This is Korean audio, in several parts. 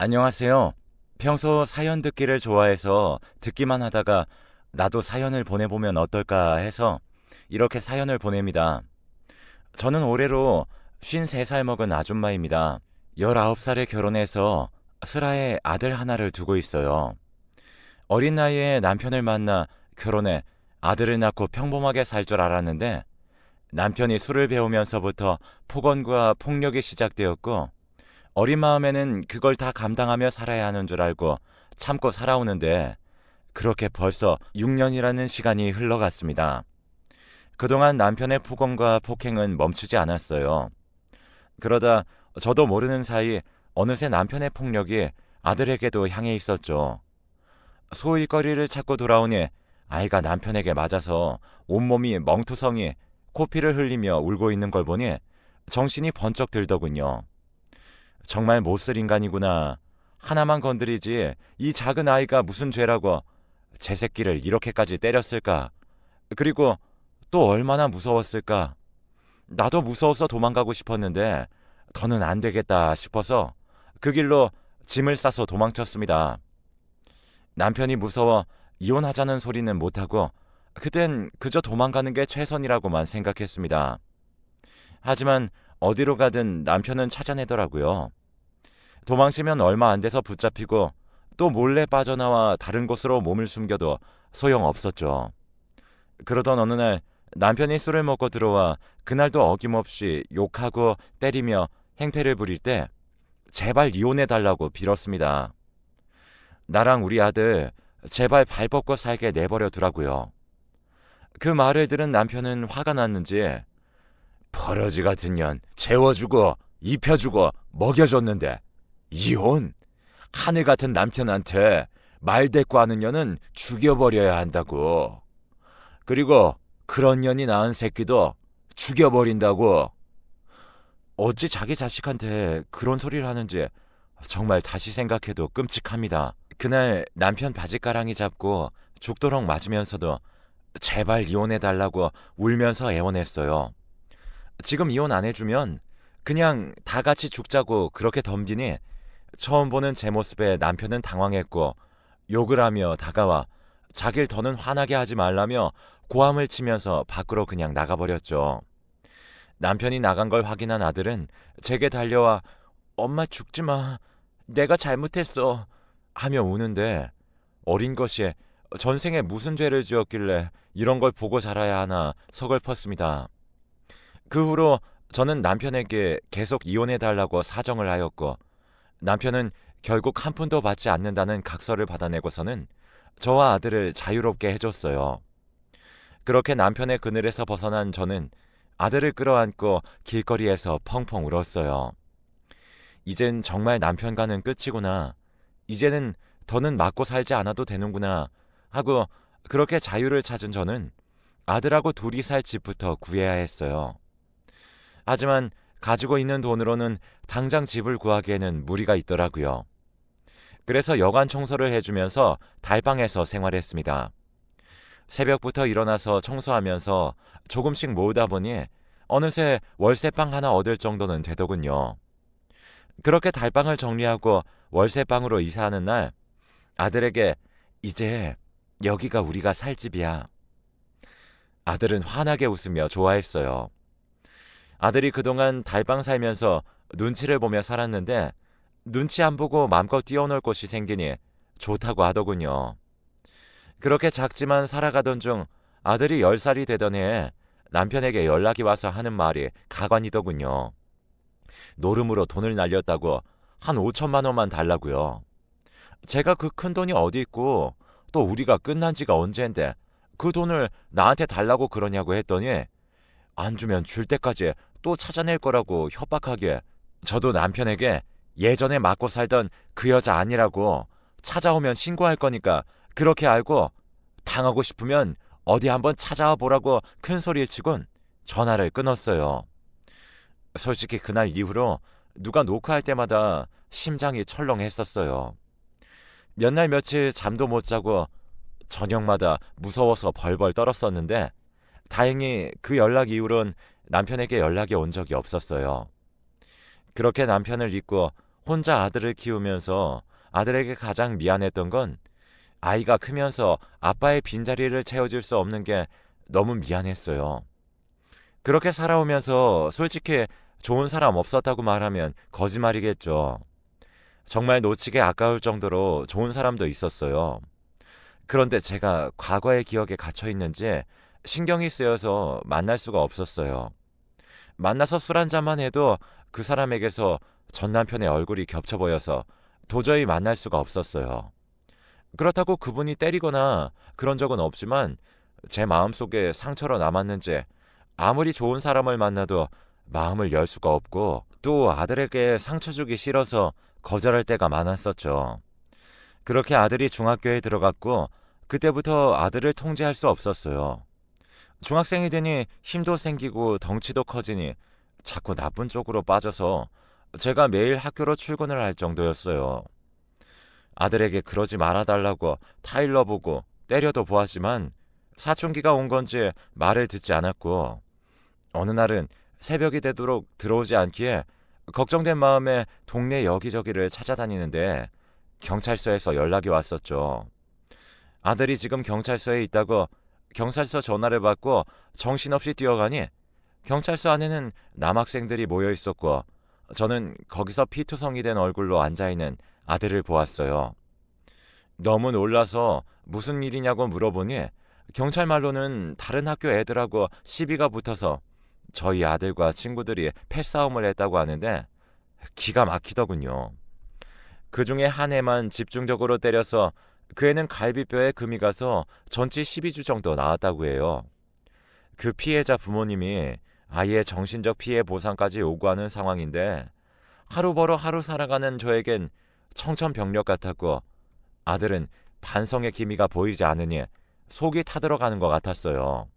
안녕하세요. 평소 사연 듣기를 좋아해서 듣기만 하다가 나도 사연을 보내보면 어떨까 해서 이렇게 사연을 보냅니다. 저는 올해로 53살 먹은 아줌마입니다. 19살에 결혼해서 슬하에 아들 하나를 두고 있어요. 어린 나이에 남편을 만나 결혼해 아들을 낳고 평범하게 살 줄 알았는데 남편이 술을 배우면서부터 폭언과 폭력이 시작되었고 어린 마음에는 그걸 다 감당하며 살아야 하는 줄 알고 참고 살아오는데 그렇게 벌써 6년이라는 시간이 흘러갔습니다. 그동안 남편의 폭언과 폭행은 멈추지 않았어요. 그러다 저도 모르는 사이 어느새 남편의 폭력이 아들에게도 향해 있었죠. 소일거리를 찾고 돌아오니 아이가 남편에게 맞아서 온몸이 멍투성이 코피를 흘리며 울고 있는 걸 보니 정신이 번쩍 들더군요. 정말 못쓸 인간이구나. 하나만 건드리지 이 작은 아이가 무슨 죄라고 제 새끼를 이렇게까지 때렸을까? 그리고 또 얼마나 무서웠을까? 나도 무서워서 도망가고 싶었는데 더는 안 되겠다 싶어서 그 길로 짐을 싸서 도망쳤습니다. 남편이 무서워 이혼하자는 소리는 못하고 그땐 그저 도망가는 게 최선이라고만 생각했습니다. 하지만 어디로 가든 남편은 찾아내더라고요. 도망치면 얼마 안 돼서 붙잡히고 또 몰래 빠져나와 다른 곳으로 몸을 숨겨도 소용없었죠. 그러던 어느 날 남편이 술을 먹고 들어와 그날도 어김없이 욕하고 때리며 행패를 부릴 때 제발 이혼해달라고 빌었습니다. 나랑 우리 아들 제발 발 뻗고 살게 내버려 두라고요. 그 말을 들은 남편은 화가 났는지 버러지 같은 년 재워주고 입혀주고 먹여줬는데 이혼? 하늘 같은 남편한테 말대꾸하는 년은 죽여버려야 한다고. 그리고 그런 년이 낳은 새끼도 죽여버린다고. 어찌 자기 자식한테 그런 소리를 하는지 정말 다시 생각해도 끔찍합니다. 그날 남편 바지가랑이 잡고 죽도록 맞으면서도 제발 이혼해달라고 울면서 애원했어요. 지금 이혼 안 해주면 그냥 다 같이 죽자고 그렇게 덤비니 처음 보는 제 모습에 남편은 당황했고 욕을 하며 다가와 자길 더는 화나게 하지 말라며 고함을 치면서 밖으로 그냥 나가버렸죠. 남편이 나간 걸 확인한 아들은 제게 달려와 엄마 죽지 마. 내가 잘못했어. 하며 우는데 어린 것이 전생에 무슨 죄를 지었길래 이런 걸 보고 자라야 하나 서글펐습니다. 그 후로 저는 남편에게 계속 이혼해달라고 사정을 하였고 남편은 결국 한 푼도 받지 않는다는 각서를 받아내고서는 저와 아들을 자유롭게 해줬어요. 그렇게 남편의 그늘에서 벗어난 저는 아들을 끌어안고 길거리에서 펑펑 울었어요. 이젠 정말 남편과는 끝이구나. 이제는 더는 맞고 살지 않아도 되는구나 하고 그렇게 자유를 찾은 저는 아들하고 둘이 살 집부터 구해야 했어요. 하지만 가지고 있는 돈으로는 당장 집을 구하기에는 무리가 있더라고요. 그래서 여간 청소를 해주면서 달방에서 생활했습니다. 새벽부터 일어나서 청소하면서 조금씩 모으다 보니 어느새 월세방 하나 얻을 정도는 되더군요. 그렇게 달방을 정리하고 월세방으로 이사하는 날 아들에게 이제 여기가 우리가 살 집이야. 아들은 환하게 웃으며 좋아했어요. 아들이 그동안 달방 살면서 눈치를 보며 살았는데 눈치 안 보고 맘껏 뛰어놀 곳이 생기니 좋다고 하더군요. 그렇게 작지만 살아가던 중 아들이 10살이 되던 해에 남편에게 연락이 와서 하는 말이 가관이더군요. 노름으로 돈을 날렸다고 한 5천만 원만 달라고요. 제가 그 큰 돈이 어디 있고 또 우리가 끝난 지가 언제인데 그 돈을 나한테 달라고 그러냐고 했더니 안 주면 줄 때까지 또 찾아낼 거라고 협박하기에 저도 남편에게 예전에 맞고 살던 그 여자 아니라고 찾아오면 신고할 거니까 그렇게 알고 당하고 싶으면 어디 한번 찾아와 보라고 큰 소리를 치곤 전화를 끊었어요. 솔직히 그날 이후로 누가 녹화할 때마다 심장이 철렁했었어요. 몇 날 며칠 잠도 못 자고 저녁마다 무서워서 벌벌 떨었었는데 다행히 그 연락 이후론 남편에게 연락이 온 적이 없었어요. 그렇게 남편을 잊고 혼자 아들을 키우면서 아들에게 가장 미안했던 건 아이가 크면서 아빠의 빈자리를 채워줄 수 없는 게 너무 미안했어요. 그렇게 살아오면서 솔직히 좋은 사람 없었다고 말하면 거짓말이겠죠. 정말 놓치기 아까울 정도로 좋은 사람도 있었어요. 그런데 제가 과거의 기억에 갇혀 있는지 신경이 쓰여서 만날 수가 없었어요. 만나서 술 한잔만 해도 그 사람에게서 전 남편의 얼굴이 겹쳐 보여서 도저히 만날 수가 없었어요. 그렇다고 그분이 때리거나 그런 적은 없지만 제 마음속에 상처로 남았는지 아무리 좋은 사람을 만나도 마음을 열 수가 없고 또 아들에게 상처 주기 싫어서 거절할 때가 많았었죠. 그렇게 아들이 중학교에 들어갔고 그때부터 아들을 통제할 수 없었어요. 중학생이 되니 힘도 생기고 덩치도 커지니 자꾸 나쁜 쪽으로 빠져서 제가 매일 학교로 출근을 할 정도였어요. 아들에게 그러지 말아달라고 타일러 보고 때려도 보았지만 사춘기가 온 건지 말을 듣지 않았고 어느 날은 새벽이 되도록 들어오지 않기에 걱정된 마음에 동네 여기저기를 찾아다니는데 경찰서에서 연락이 왔었죠. 아들이 지금 경찰서에 있다고 경찰서 전화를 받고 정신없이 뛰어가니 경찰서 안에는 남학생들이 모여 있었고 저는 거기서 피투성이 된 얼굴로 앉아있는 아들을 보았어요. 너무 놀라서 무슨 일이냐고 물어보니 경찰 말로는 다른 학교 애들하고 시비가 붙어서 저희 아들과 친구들이 패싸움을 했다고 하는데 기가 막히더군요. 그 중에 한 애만 집중적으로 때려서 그 애는 갈비뼈에 금이 가서 전치 12주 정도 나왔다고 해요. 그 피해자 부모님이 아이의 정신적 피해 보상까지 요구하는 상황인데 하루 벌어 하루 살아가는 저에겐 청천벽력 같았고 아들은 반성의 기미가 보이지 않으니 속이 타들어가는 것 같았어요.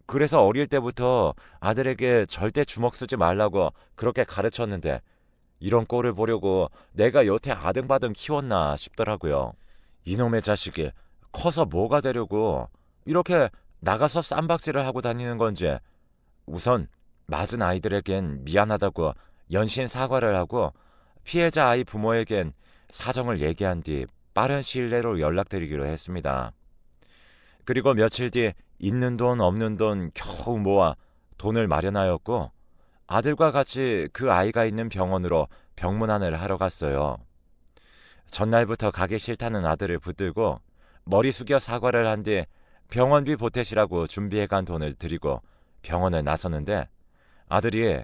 그래서 어릴 때부터 아들에게 절대 주먹 쓰지 말라고 그렇게 가르쳤는데 이런 꼴을 보려고 내가 여태 아등바등 키웠나 싶더라고요. 이놈의 자식이 커서 뭐가 되려고 이렇게 나가서 쌈박질을 하고 다니는 건지 우선 맞은 아이들에겐 미안하다고 연신 사과를 하고 피해자 아이 부모에겐 사정을 얘기한 뒤 빠른 시일 내로 연락드리기로 했습니다. 그리고 며칠 뒤 있는 돈 없는 돈 겨우 모아 돈을 마련하였고 아들과 같이 그 아이가 있는 병원으로 병문안을 하러 갔어요. 전날부터 가기 싫다는 아들을 붙들고 머리 숙여 사과를 한 뒤 병원비 보태시라고 준비해간 돈을 드리고 병원에 나서는데 아들이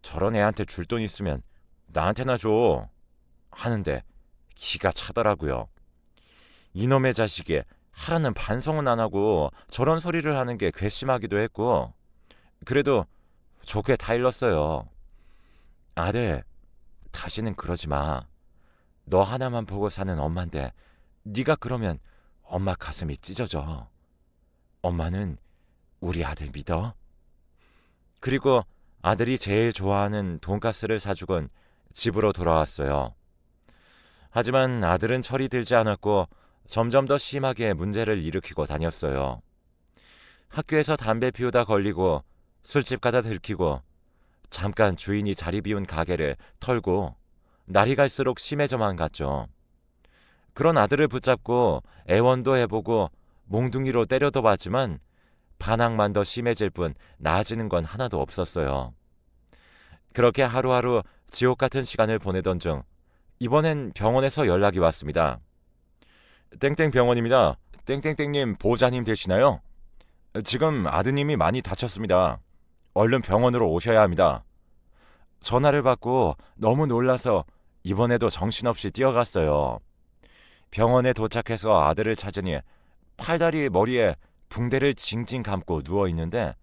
저런 애한테 줄 돈 있으면 나한테나 줘 하는데 기가 차더라고요. 이놈의 자식이 하라는 반성은 안 하고 저런 소리를 하는 게 괘씸하기도 했고 그래도 좋게 타일렀어요. 아들, 다시는 그러지 마. 너 하나만 보고 사는 엄마인데 네가 그러면 엄마 가슴이 찢어져. 엄마는 우리 아들 믿어? 그리고 아들이 제일 좋아하는 돈가스를 사주곤 집으로 돌아왔어요. 하지만 아들은 철이 들지 않았고 점점 더 심하게 문제를 일으키고 다녔어요. 학교에서 담배 피우다 걸리고 술집 가다 들키고 잠깐 주인이 자리 비운 가게를 털고 날이 갈수록 심해져만 갔죠. 그런 아들을 붙잡고 애원도 해보고 몽둥이로 때려도 봤지만 반항만 더 심해질 뿐 나아지는 건 하나도 없었어요. 그렇게 하루하루 지옥 같은 시간을 보내던 중 이번엔 병원에서 연락이 왔습니다. 땡땡 병원입니다. 땡땡땡님 보호자님 되시나요? 지금 아드님이 많이 다쳤습니다. 얼른 병원으로 오셔야 합니다. 전화를 받고 너무 놀라서 이번에도 정신없이 뛰어갔어요. 병원에 도착해서 아들을 찾으니 팔다리 머리에 붕대를 징징 감고 누워있는데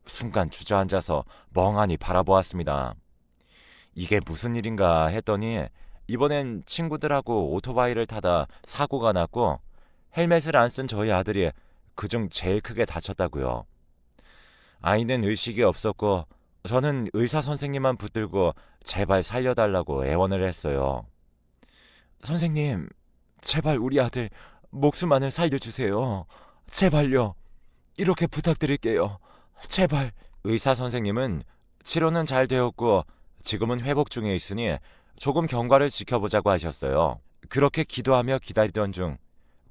순간 주저앉아서 멍하니 바라보았습니다. 이게 무슨 일인가 했더니 이번엔 친구들하고 오토바이를 타다 사고가 났고 헬멧을 안 쓴 저희 아들이 그중 제일 크게 다쳤다고요. 아이는 의식이 없었고 저는 의사 선생님만 붙들고 제발 살려달라고 애원을 했어요. 선생님, 제발 우리 아들 목숨만을 살려주세요. 제발요. 이렇게 부탁드릴게요. 제발. 의사 선생님은 치료는 잘 되었고 지금은 회복 중에 있으니 조금 경과를 지켜보자고 하셨어요. 그렇게 기도하며 기다리던 중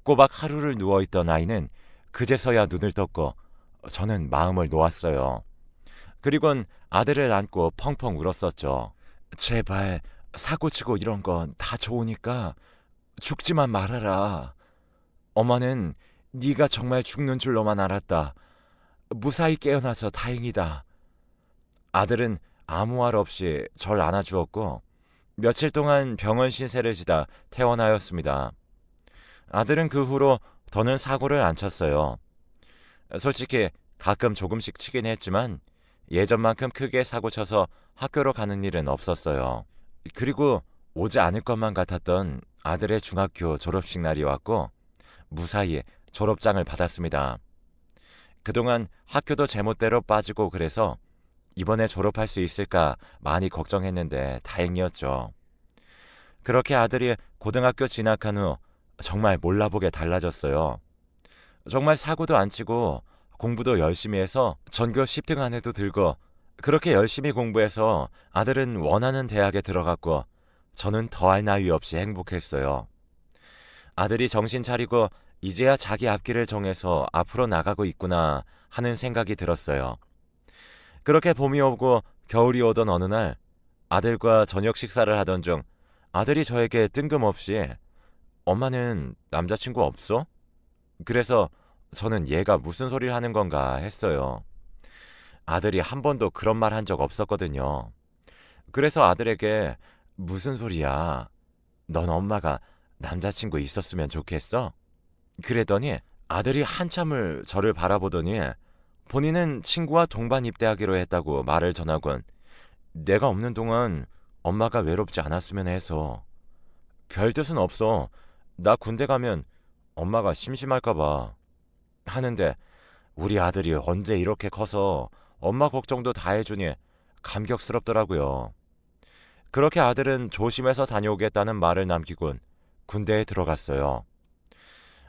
꼬박 하루를 누워있던 아이는 그제서야 눈을 떴고 저는 마음을 놓았어요. 그리곤 아들을 안고 펑펑 울었었죠. 제발 사고치고 이런 건 다 좋으니까 죽지만 말아라. 엄마는 네가 정말 죽는 줄로만 알았다. 무사히 깨어나서 다행이다. 아들은 아무 말 없이 절 안아주었고 며칠 동안 병원 신세를 지다 퇴원하였습니다. 아들은 그 후로 더는 사고를 안 쳤어요. 솔직히 가끔 조금씩 치긴 했지만 예전만큼 크게 사고 쳐서 학교로 가는 일은 없었어요. 그리고 오지 않을 것만 같았던 아들의 중학교 졸업식 날이 왔고 무사히 졸업장을 받았습니다. 그동안 학교도 제멋대로 빠지고 그래서 이번에 졸업할 수 있을까 많이 걱정했는데 다행이었죠. 그렇게 아들이 고등학교 진학한 후 정말 몰라보게 달라졌어요. 정말 사고도 안 치고 공부도 열심히 해서 전교 10등 안에도 들고 그렇게 열심히 공부해서 아들은 원하는 대학에 들어갔고 저는 더할 나위 없이 행복했어요. 아들이 정신 차리고 이제야 자기 앞길을 정해서 앞으로 나가고 있구나 하는 생각이 들었어요. 그렇게 봄이 오고 겨울이 오던 어느 날 아들과 저녁 식사를 하던 중 아들이 저에게 뜬금없이 엄마는 남자친구 없어? 그래서 저는 얘가 무슨 소리를 하는 건가 했어요. 아들이 한 번도 그런 말 한 적 없었거든요. 그래서 아들에게 무슨 소리야? 넌 엄마가 남자친구 있었으면 좋겠어? 그랬더니 아들이 한참을 저를 바라보더니 본인은 친구와 동반 입대하기로 했다고 말을 전하곤 내가 없는 동안 엄마가 외롭지 않았으면 해서. 별 뜻은 없어. 나 군대 가면 엄마가 심심할까 봐. 하는데 우리 아들이 언제 이렇게 커서 엄마 걱정도 다 해주니 감격스럽더라고요. 그렇게 아들은 조심해서 다녀오겠다는 말을 남기곤 군대에 들어갔어요.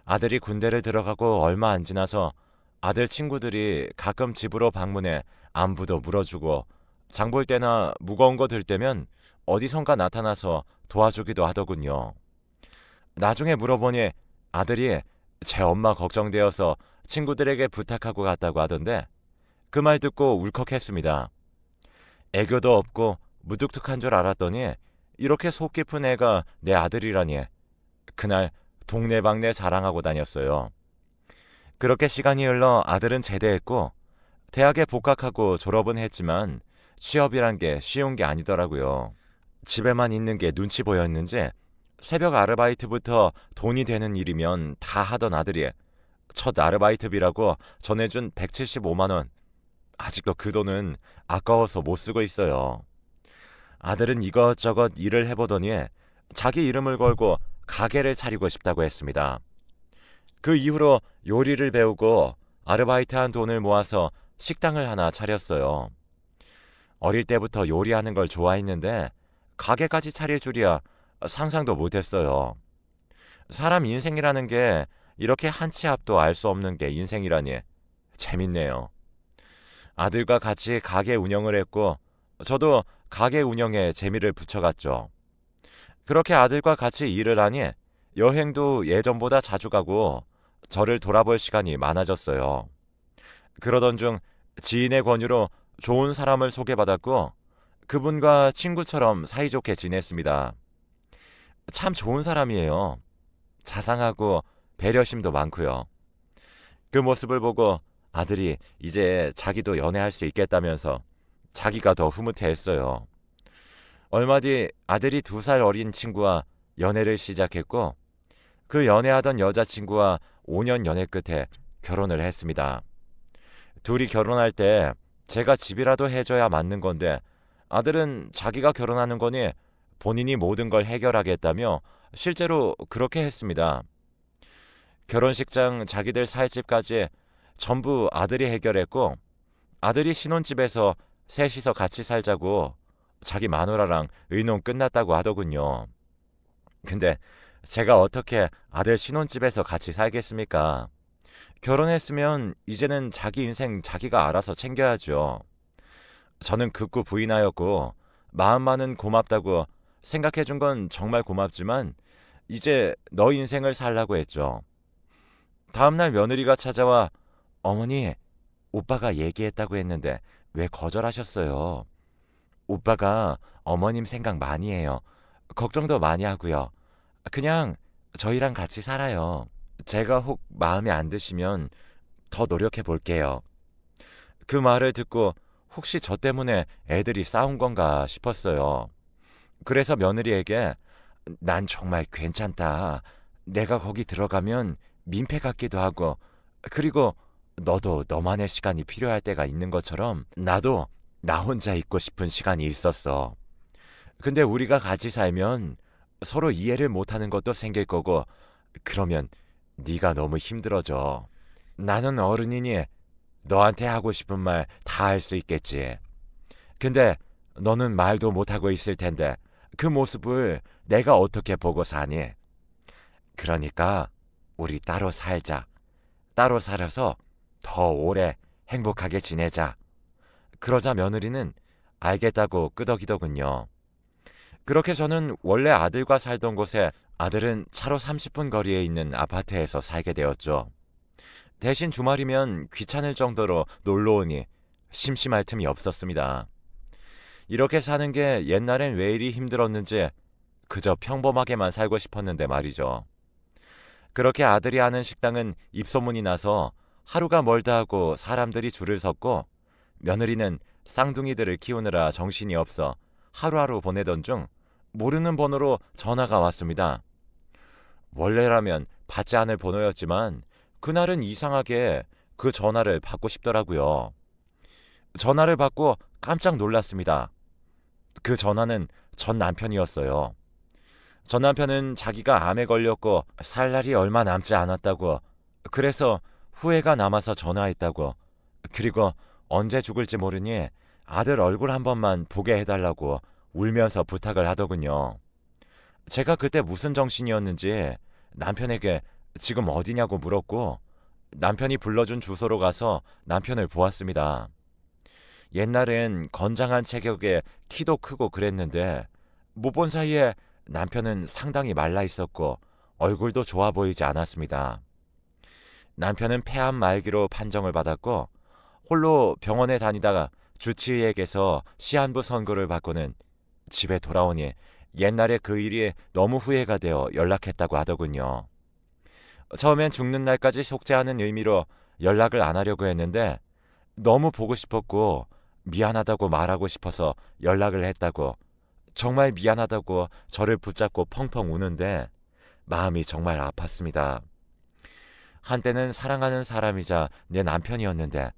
아들이 군대를 들어가고 얼마 안 지나서 아들 친구들이 가끔 집으로 방문해 안부도 물어주고 장 볼 때나 무거운 거 들 때면 어디선가 나타나서 도와주기도 하더군요. 나중에 물어보니 아들이 제 엄마 걱정되어서 친구들에게 부탁하고 갔다고 하던데 그 말 듣고 울컥했습니다. 애교도 없고 무뚝뚝한 줄 알았더니 이렇게 속 깊은 애가 내 아들이라니. 그날 동네방네 자랑하고 다녔어요. 그렇게 시간이 흘러 아들은 제대했고 대학에 복학하고 졸업은 했지만 취업이란 게 쉬운 게 아니더라고요. 집에만 있는 게 눈치 보였는지 새벽 아르바이트부터 돈이 되는 일이면 다 하던 아들이 첫 아르바이트비라고 전해준 175만 원. 아직도 그 돈은 아까워서 못 쓰고 있어요. 아들은 이것저것 일을 해보더니 자기 이름을 걸고 가게를 차리고 싶다고 했습니다. 그 이후로 요리를 배우고 아르바이트한 돈을 모아서 식당을 하나 차렸어요. 어릴 때부터 요리하는 걸 좋아했는데 가게까지 차릴 줄이야 상상도 못했어요. 사람 인생이라는 게 이렇게 한 치 앞도 알 수 없는 게 인생이라니 재밌네요. 아들과 같이 가게 운영을 했고 저도 가게 운영에 재미를 붙여갔죠. 그렇게 아들과 같이 일을 하니 여행도 예전보다 자주 가고 저를 돌아볼 시간이 많아졌어요. 그러던 중 지인의 권유로 좋은 사람을 소개받았고 그분과 친구처럼 사이좋게 지냈습니다. 참 좋은 사람이에요. 자상하고 배려심도 많고요. 그 모습을 보고 아들이 이제 자기도 연애할 수 있겠다면서 자기가 더 흐뭇해했어요. 얼마 뒤 아들이 2살 어린 친구와 연애를 시작했고 그 연애하던 여자친구와 5년 연애 끝에 결혼을 했습니다. 둘이 결혼할 때 제가 집이라도 해줘야 맞는 건데 아들은 자기가 결혼하는 거니 본인이 모든 걸 해결하겠다며 실제로 그렇게 했습니다. 결혼식장 자기들 살 집까지 전부 아들이 해결했고 아들이 신혼집에서 셋이서 같이 살자고 자기 마누라랑 의논 끝났다고 하더군요. 근데 제가 어떻게 아들 신혼집에서 같이 살겠습니까? 결혼했으면 이제는 자기 인생 자기가 알아서 챙겨야죠. 저는 극구 부인하였고 마음만은 고맙다고 생각해준 건 정말 고맙지만 이제 너 인생을 살라고 했죠. 다음날 며느리가 찾아와 어머니, 오빠가 얘기했다고 했는데 왜 거절하셨어요? 오빠가 어머님 생각 많이 해요. 걱정도 많이 하고요. 그냥 저희랑 같이 살아요. 제가 혹 마음에 안 드시면 더 노력해 볼게요. 그 말을 듣고 혹시 저 때문에 애들이 싸운 건가 싶었어요. 그래서 며느리에게 난 정말 괜찮다. 내가 거기 들어가면 민폐 같기도 하고 그리고 너도 너만의 시간이 필요할 때가 있는 것처럼 나도 나 혼자 있고 싶은 시간이 있었어. 근데 우리가 같이 살면 서로 이해를 못하는 것도 생길 거고 그러면 네가 너무 힘들어져. 나는 어른이니 너한테 하고 싶은 말 다 할 수 있겠지. 근데 너는 말도 못하고 있을 텐데 그 모습을 내가 어떻게 보고 사니? 그러니까 우리 따로 살자. 따로 살아서 더 오래 행복하게 지내자. 그러자 며느리는 알겠다고 끄덕이더군요. 그렇게 저는 원래 아들과 살던 곳에 아들은 차로 30분 거리에 있는 아파트에서 살게 되었죠. 대신 주말이면 귀찮을 정도로 놀러 오니 심심할 틈이 없었습니다. 이렇게 사는 게 옛날엔 왜 이리 힘들었는지 그저 평범하게만 살고 싶었는데 말이죠. 그렇게 아들이 하는 식당은 입소문이 나서 하루가 멀다 하고 사람들이 줄을 섰고 며느리는 쌍둥이들을 키우느라 정신이 없어 하루하루 보내던 중 모르는 번호로 전화가 왔습니다. 원래라면 받지 않을 번호였지만 그날은 이상하게 그 전화를 받고 싶더라고요. 전화를 받고 깜짝 놀랐습니다. 그 전화는 전 남편이었어요. 전 남편은 자기가 암에 걸렸고 살 날이 얼마 남지 않았다고, 그래서 후회가 남아서 전화했다고, 그리고 언제 죽을지 모르니 아들 얼굴 한 번만 보게 해달라고 울면서 부탁을 하더군요. 제가 그때 무슨 정신이었는지 남편에게 지금 어디냐고 물었고 남편이 불러준 주소로 가서 남편을 보았습니다. 옛날엔 건장한 체격에 키도 크고 그랬는데 못 본 사이에 남편은 상당히 말라 있었고 얼굴도 좋아 보이지 않았습니다. 남편은 폐암 말기로 판정을 받았고 홀로 병원에 다니다가 주치의에게서 시한부 선고를 받고는 집에 돌아오니 옛날에 그 일이 너무 후회가 되어 연락했다고 하더군요. 처음엔 죽는 날까지 속죄하는 의미로 연락을 안 하려고 했는데 너무 보고 싶었고 미안하다고 말하고 싶어서 연락을 했다고, 정말 미안하다고 저를 붙잡고 펑펑 우는데 마음이 정말 아팠습니다. 한때는 사랑하는 사람이자 내 남편이었는데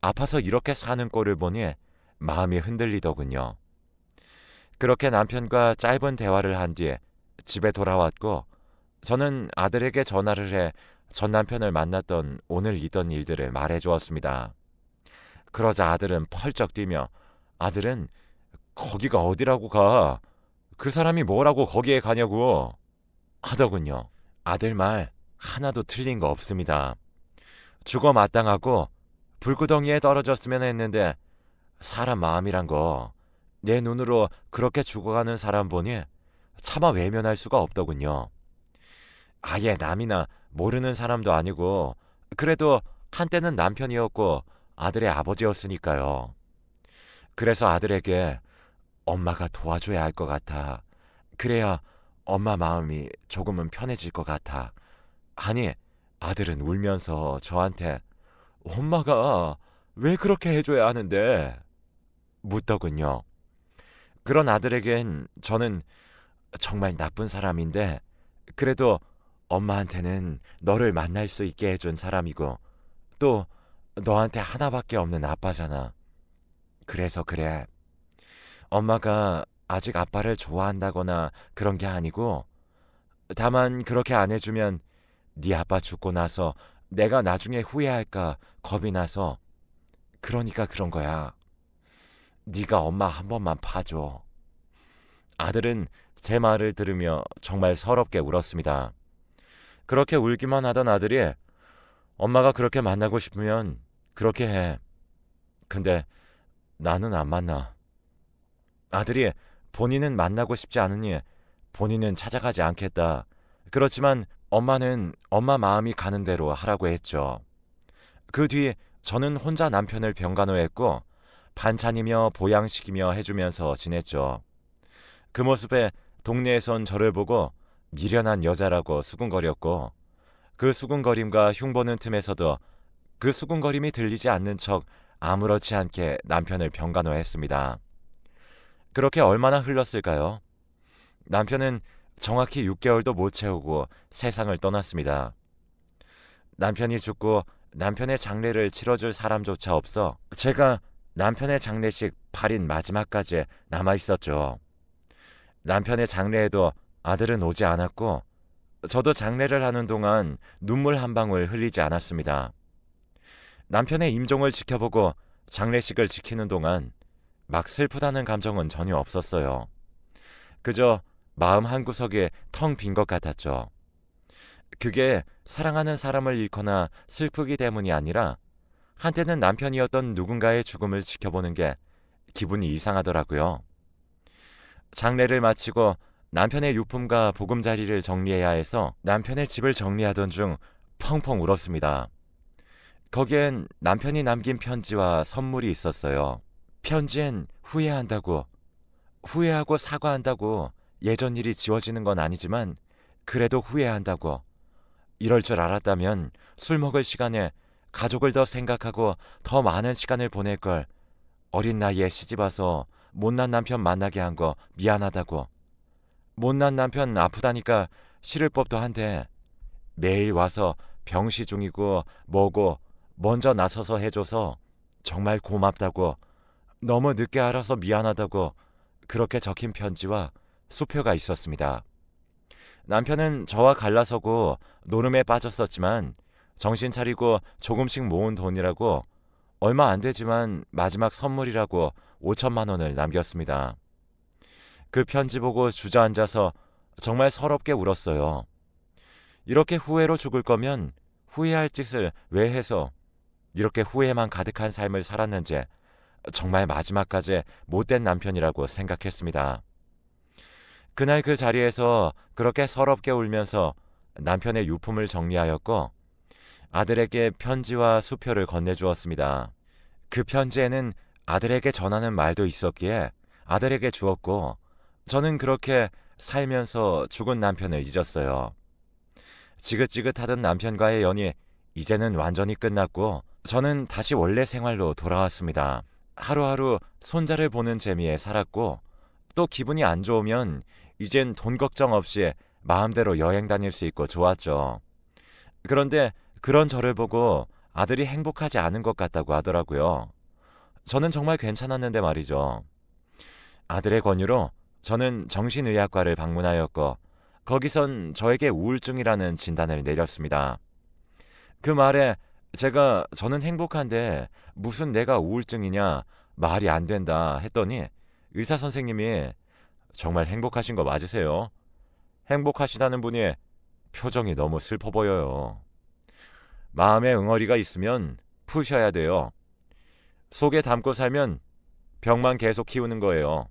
아파서 이렇게 사는 꼴을 보니 마음이 흔들리더군요. 그렇게 남편과 짧은 대화를 한 뒤에 집에 돌아왔고 저는 아들에게 전화를 해 전 남편을 만났던 오늘 있던 일들을 말해 주었습니다. 그러자 아들은 펄쩍 뛰며 아들은 거기가 어디라고 가? 그 사람이 뭐라고 거기에 가냐고 하더군요. 아들 말 하나도 틀린 거 없습니다. 죽어 마땅하고 불구덩이에 떨어졌으면 했는데 사람 마음이란 거 내 눈으로 그렇게 죽어가는 사람 보니 차마 외면할 수가 없더군요. 아예 남이나 모르는 사람도 아니고 그래도 한때는 남편이었고 아들의 아버지였으니까요. 그래서 아들에게 엄마가 도와줘야 할 것 같아. 그래야 엄마 마음이 조금은 편해질 것 같아. 아니, 아들은 울면서 저한테 엄마가 왜 그렇게 해줘야 하는데? 묻더군요. 그런 아들에겐 저는 정말 나쁜 사람인데 그래도 엄마한테는 너를 만날 수 있게 해준 사람이고 또 너한테 하나밖에 없는 아빠잖아. 그래서 그래. 엄마가 아직 아빠를 좋아한다거나 그런 게 아니고 다만 그렇게 안 해주면 네 아빠 죽고 나서 내가 나중에 후회할까 겁이 나서 그러니까 그런 거야. 네가 엄마 한 번만 봐줘. 아들은 제 말을 들으며 정말 서럽게 울었습니다. 그렇게 울기만 하던 아들이 엄마가 그렇게 만나고 싶으면 그렇게 해. 근데 나는 안 만나. 아들이 본인은 만나고 싶지 않으니 본인은 찾아가지 않겠다. 그렇지만 엄마는 엄마 마음이 가는 대로 하라고 했죠. 그 뒤 저는 혼자 남편을 병간호했고 반찬이며 보양식이며 해주면서 지냈죠. 그 모습에 동네에선 저를 보고 미련한 여자라고 수군거렸고 그 수군거림과 흉보는 틈에서도 그 수군거림이 들리지 않는 척 아무렇지 않게 남편을 병간호했습니다. 그렇게 얼마나 흘렀을까요? 남편은 정확히 6개월도 못 채우고 세상을 떠났습니다. 남편이 죽고 남편의 장례를 치러줄 사람조차 없어 제가 남편의 장례식 8인 마지막까지 남아있었죠. 남편의 장례에도 아들은 오지 않았고 저도 장례를 하는 동안 눈물 한 방울 흘리지 않았습니다. 남편의 임종을 지켜보고 장례식을 지키는 동안 막 슬프다는 감정은 전혀 없었어요. 그저 마음 한구석에 텅 빈 것 같았죠. 그게 사랑하는 사람을 잃거나 슬프기 때문이 아니라 한때는 남편이었던 누군가의 죽음을 지켜보는 게 기분이 이상하더라고요. 장례를 마치고 남편의 유품과 보금자리를 정리해야 해서 남편의 집을 정리하던 중 펑펑 울었습니다. 거기엔 남편이 남긴 편지와 선물이 있었어요. 편지엔 후회하고 사과한다고 예전 일이 지워지는 건 아니지만 그래도 후회한다고 이럴 줄 알았다면 술 먹을 시간에 가족을 더 생각하고 더 많은 시간을 보낼 걸 어린 나이에 시집와서 못난 남편 만나게 한 거 미안하다고 못난 남편 아프다니까 싫을 법도 한데 매일 와서 병시 중이고 뭐고 먼저 나서서 해줘서 정말 고맙다고 너무 늦게 알아서 미안하다고 그렇게 적힌 편지와 수표가 있었습니다. 남편은 저와 갈라서고 노름에 빠졌었지만 정신 차리고 조금씩 모은 돈이라고 얼마 안 되지만 마지막 선물이라고 5천만 원을 남겼습니다. 그 편지 보고 주저앉아서 정말 서럽게 울었어요. 이렇게 후회로 죽을 거면 후회할 짓을 왜 해서 이렇게 후회만 가득한 삶을 살았는지 정말 마지막까지 못된 남편이라고 생각했습니다. 그날 그 자리에서 그렇게 서럽게 울면서 남편의 유품을 정리하였고 아들에게 편지와 수표를 건네주었습니다. 그 편지에는 아들에게 전하는 말도 있었기에 아들에게 주었고 저는 그렇게 살면서 죽은 남편을 잊었어요. 지긋지긋하던 남편과의 연이 이제는 완전히 끝났고 저는 다시 원래 생활로 돌아왔습니다. 하루하루 손자를 보는 재미에 살았고 또 기분이 안 좋으면 이젠 돈 걱정 없이 마음대로 여행 다닐 수 있고 좋았죠. 그런데 그런 저를 보고 아들이 행복하지 않은 것 같다고 하더라고요. 저는 정말 괜찮았는데 말이죠. 아들의 권유로 저는 정신의학과를 방문하였고 거기선 저에게 우울증이라는 진단을 내렸습니다. 그 말에 저는 행복한데 무슨 내가 우울증이냐 말이 안 된다 했더니 의사 선생님이 정말 행복하신 거 맞으세요? 행복하시다는 분이 표정이 너무 슬퍼 보여요. 마음에 응어리가 있으면 푸셔야 돼요. 속에 담고 살면 병만 계속 키우는 거예요.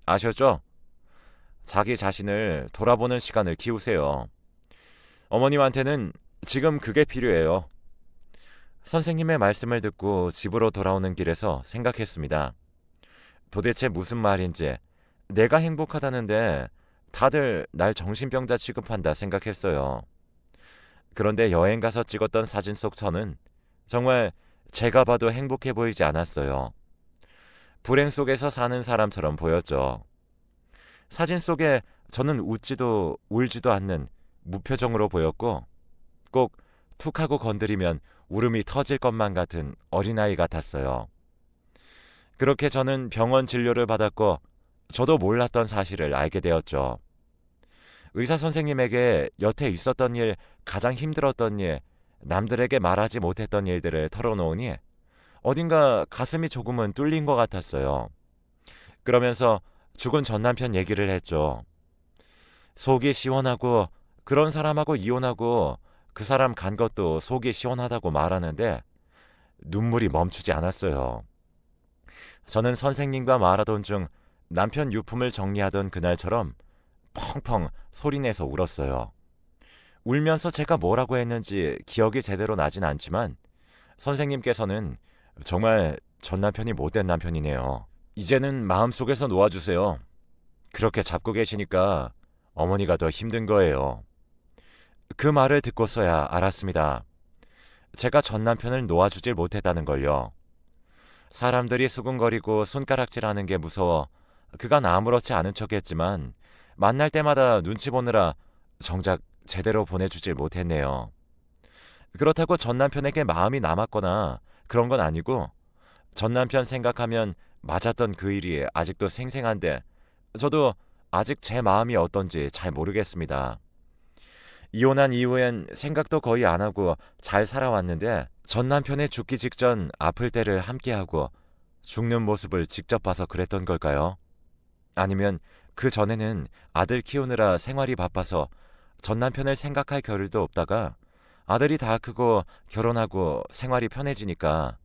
아셨죠? 자기 자신을 돌아보는 시간을 키우세요. 어머님한테는 지금 그게 필요해요. 선생님의 말씀을 듣고 집으로 돌아오는 길에서 생각했습니다. 도대체 무슨 말인지 내가 행복하다는데 다들 날 정신병자 취급한다 생각했어요. 그런데 여행 가서 찍었던 사진 속 저는 정말 제가 봐도 행복해 보이지 않았어요. 불행 속에서 사는 사람처럼 보였죠. 사진 속에 저는 웃지도 울지도 않는 무표정으로 보였고 꼭 툭 하고 건드리면 울음이 터질 것만 같은 어린아이 같았어요. 그렇게 저는 병원 진료를 받았고 저도 몰랐던 사실을 알게 되었죠. 의사 선생님에게 여태 있었던 일, 가장 힘들었던 일, 남들에게 말하지 못했던 일들을 털어놓으니 어딘가 가슴이 조금은 뚫린 것 같았어요. 그러면서 죽은 전 남편 얘기를 했죠. 속이 시원하고 그런 사람하고 이혼하고 그 사람 간 것도 속이 시원하다고 말하는데 눈물이 멈추지 않았어요. 저는 선생님과 말하던 중 남편 유품을 정리하던 그날처럼 펑펑 소리내서 울었어요. 울면서 제가 뭐라고 했는지 기억이 제대로 나진 않지만 선생님께서는 정말 전 남편이 못된 남편이네요. 이제는 마음속에서 놓아주세요. 그렇게 잡고 계시니까 어머니가 더 힘든 거예요. 그 말을 듣고서야 알았습니다. 제가 전 남편을 놓아주질 못했다는 걸요. 사람들이 수군거리고 손가락질하는 게 무서워 그간 아무렇지 않은 척했지만 만날 때마다 눈치 보느라 정작 제대로 보내주질 못했네요. 그렇다고 전 남편에게 마음이 남았거나 그런 건 아니고 전 남편 생각하면 맞았던 그 일이 아직도 생생한데 저도 아직 제 마음이 어떤지 잘 모르겠습니다. 이혼한 이후엔 생각도 거의 안 하고 잘 살아왔는데 전 남편의 죽기 직전 아플 때를 함께하고 죽는 모습을 직접 봐서 그랬던 걸까요? 아니면 그 전에는 아들 키우느라 생활이 바빠서 전 남편을 생각할 겨를도 없다가 아들이 다 크고 결혼하고 생활이 편해지니까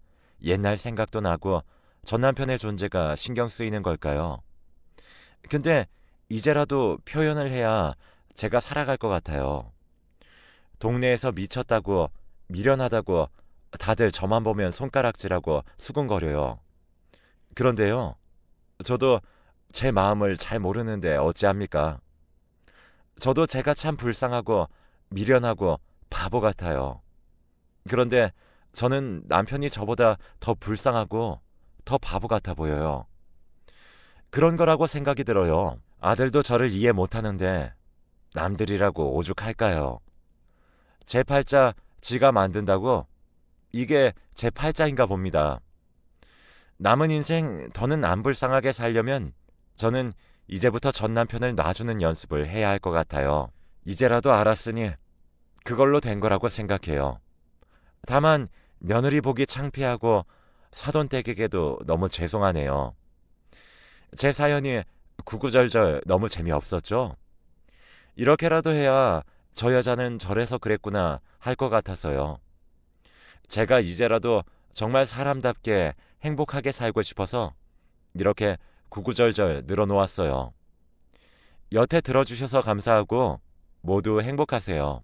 옛날 생각도 나고 전 남편의 존재가 신경 쓰이는 걸까요? 근데 이제라도 표현을 해야 제가 살아갈 것 같아요. 동네에서 미쳤다고 미련하다고 다들 저만 보면 손가락질하고 수군거려요. 그런데요, 저도 제 마음을 잘 모르는데 어찌합니까? 저도 제가 참 불쌍하고 미련하고 바보 같아요. 그런데 저는 남편이 저보다 더 불쌍하고 더 바보 같아 보여요. 그런 거라고 생각이 들어요. 아들도 저를 이해 못하는데 남들이라고 오죽할까요? 제 팔자 지가 만든다고? 이게 제 팔자인가 봅니다. 남은 인생 더는 안 불쌍하게 살려면 저는 이제부터 전 남편을 놔주는 연습을 해야 할 것 같아요. 이제라도 알았으니 그걸로 된 거라고 생각해요. 다만 며느리 보기 창피하고 사돈댁에게도 너무 죄송하네요. 제 사연이 구구절절 너무 재미없었죠? 이렇게라도 해야 저 여자는 저래서 그랬구나 할 것 같아서요. 제가 이제라도 정말 사람답게 행복하게 살고 싶어서 이렇게 구구절절 늘어놓았어요. 여태 들어주셔서 감사하고 모두 행복하세요.